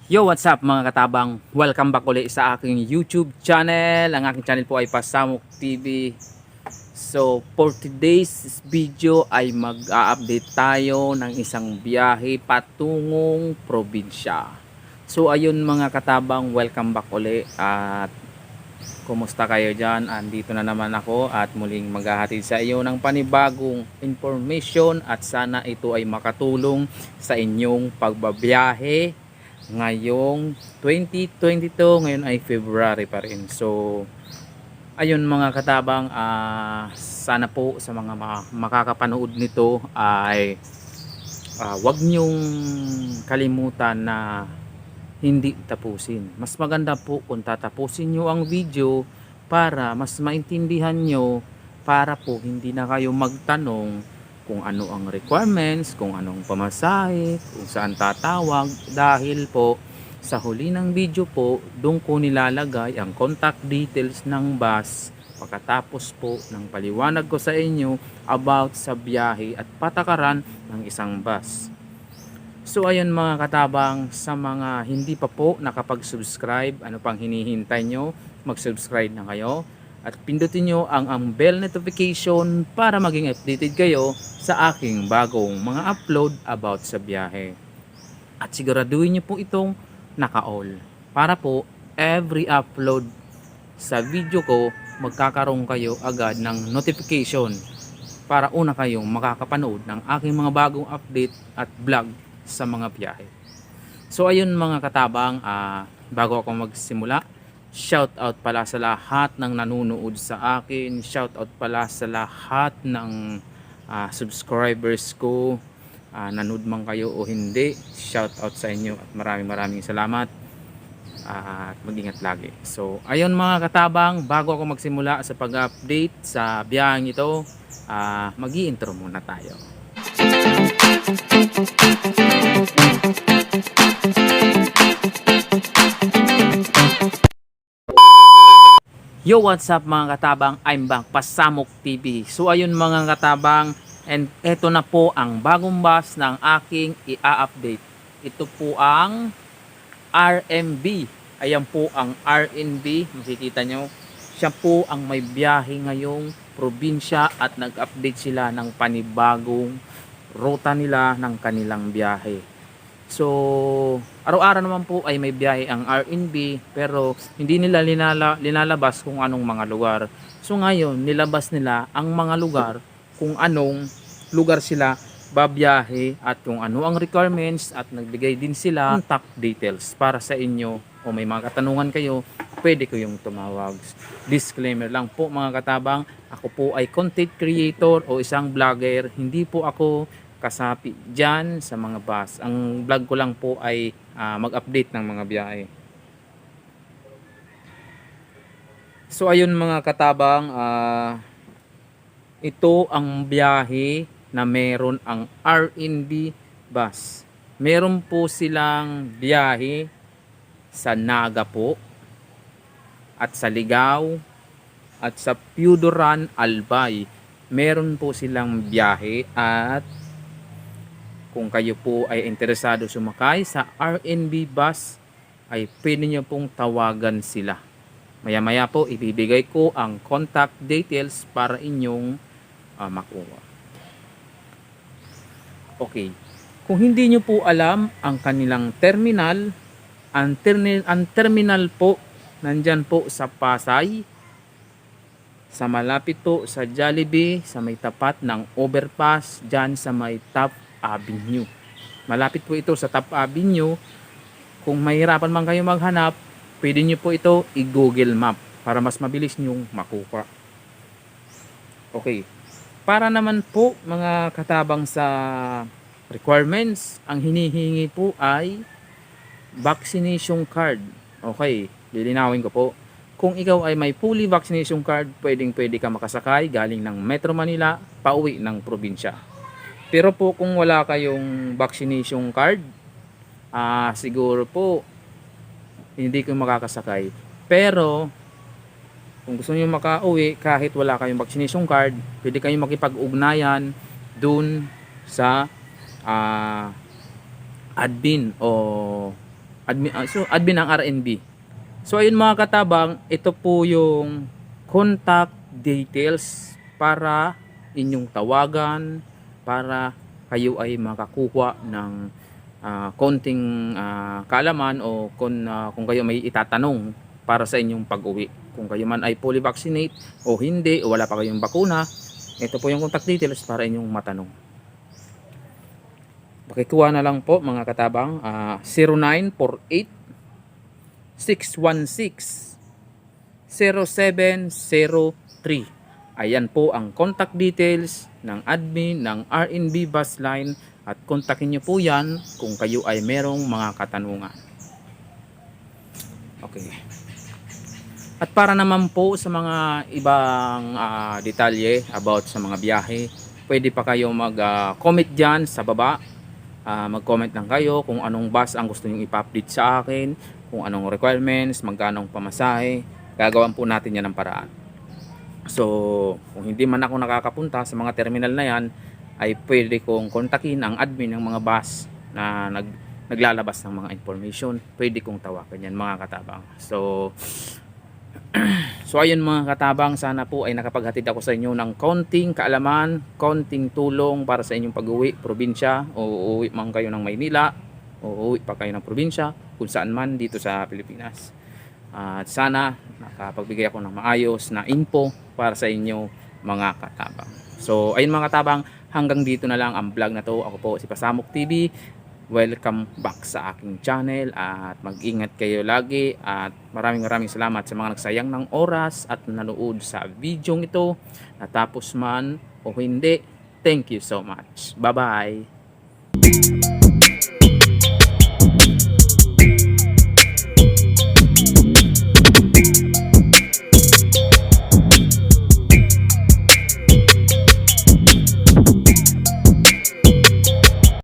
Yo, what's up mga katabang? Welcome back ulit sa aking YouTube channel. Ang aking channel po ay Pasamok TV. So, for today's video ay mag-a-update tayo ng isang biyahe patungong probinsya. So, ayun mga katabang, welcome back ulit. At kumusta kayo dyan? Andito na naman ako at muling maghahatid sa iyo ng panibagong information at sana ito ay makatulong sa inyong pagbabiyahe ngayong 2022. Ngayon ay February pa rin. So ayun mga katabang, sana po sa mga makakapanood nito ay wag nyong kalimutan na hindi tapusin. Mas maganda po kung tatapusin nyo ang video para mas maintindihan nyo, para po hindi na kayo magtanong kung ano ang requirements, kung anong pamasahe, kung saan tatawag, dahil po sa huli ng video po doon ko nilalagay ang contact details ng bus pagkatapos po ng paliwanag ko sa inyo about sa biyahe at patakaran ng isang bus. So ayun mga katabang, sa mga hindi pa po nakapag-subscribe, ano pang hinihintay nyo? Mag-subscribe na kayo at pindutin nyo ang bell notification para maging updated kayo sa aking bagong mga upload about sa biyahe. At siguraduhin nyo po itong naka-all para po every upload sa video ko magkakaroon kayo agad ng notification para una kayong makakapanood ng aking mga bagong update at vlog sa mga biyahe. So ayun mga katabang, bago ako magsimula, shout out pala sa lahat ng nanonood sa akin, shout out pala sa lahat ng subscribers ko, nanood man kayo o hindi, shout out sa inyo at maraming salamat at mag-ingat lagi. So ayun mga katabang, bago ako magsimula sa pag-update sa biyaheng ito, mag-i-intro muna tayo. Yo, what's up mga katabang? I'm back, Pasamok TV. So ayun mga katabang, and eto na po ang bagong bus ng aking i-update. Ito po ang RMB. Ayan po ang RNB, makikita nyo. Siya po ang may biyahe ngayong probinsya at nag-update sila ng panibagong ruta nila ng kanilang biyahe. So, araw-araw naman po ay may biyahe ang RNB, pero hindi nila linalabas kung anong mga lugar. So ngayon, nilabas nila ang mga lugar kung anong lugar sila babiyahe at kung ano ang requirements, at nagbigay din sila contact details para sa inyo. O may mga katanungan kayo, pwede kayong tumawag. Disclaimer lang po mga katabang, ako po ay content creator o isang vlogger. Hindi po ako kasapi dyan sa mga bus. Ang vlog ko lang po ay mag-update ng mga biyahe. So ayun mga katabang, ito ang biyahe na meron ang RNB bus. Meron po silang biyahe sa Naga po, at sa Ligao, at sa Piudoran, Albay. Meron po silang biyahe, at kung kayo po ay interesado sumakay sa RNB bus, ay pwede nyo pong tawagan sila. Maya-maya po ibibigay ko ang contact details para inyong makuha. Okay. Kung hindi nyo po alam ang kanilang terminal, ang terminal po nandyan po sa Pasay, sa malapit po sa Jollibee, sa may tapat ng overpass, dyan sa may Top Avenue. Malapit po ito sa Top Avenue. Kung mahirapan man kayo maghanap, pwede nyo po ito i-Google Map para mas mabilis nyong makuha. Okay. Para naman po mga katabang sa requirements, ang hinihingi po ay vaccination card. Okay, lilinawin ko po. Kung ikaw ay may fully vaccination card, pwede ka makasakay galing ng Metro Manila pauwi ng probinsya. Pero po kung wala kayong vaccination card, siguro po hindi kayo makakasakay. Pero kung gusto niyo makauwi kahit wala kayong vaccination card, pwede kayong makipag-ugnayan dun sa admin o Admin ng RNB. So ayun mga katabang, ito po yung contact details para inyong tawagan, para kayo ay makakuha ng konting kaalaman, o kung kayo may itatanong para sa inyong pag-uwi. Kung kayo man ay fully vaccinate o hindi, o wala pa kayong bakuna, ito po yung contact details para inyong matanong. Pakikuha na lang po mga katabang, 0948 616 0703. Ayan po ang contact details ng admin ng RNB bus line, at kontakin nyo po yan kung kayo ay merong mga katanungan. Okay. At para naman po sa mga ibang detalye about sa mga biyahe, pwede pa kayo mag-comment dyan sa baba. Mag-comment lang kayo kung anong bus ang gusto nyo ipa-update sa akin, kung anong requirements, magkano pamasahe. Gagawan po natin yan ng paraan. So kung hindi man ako nakakapunta sa mga terminal na yan, ay pwede kong kontakin ang admin ng mga bus na naglalabas ng mga information. Pwede kong tawagan yan mga katabang. So ayun mga katabang, sana po ay nakapaghatid ako sa inyo ng konting kaalaman, konting tulong para sa inyong pag-uwi probinsya, o uuwi man kayo ng Maynila, o uuwi pa kayo ng probinsya, kung saan man dito sa Pilipinas. At sana nakapagbigay ako ng maayos na info para sa inyo mga katabang. So ayun mga katabang, hanggang dito na lang ang vlog na to. Ako po si Pasamok TV. Welcome back sa aking channel, at mag-ingat kayo lagi, at maraming salamat sa mga nagsayang ng oras at nanood sa video ito, natapos man o hindi. Thank you so much. Bye bye.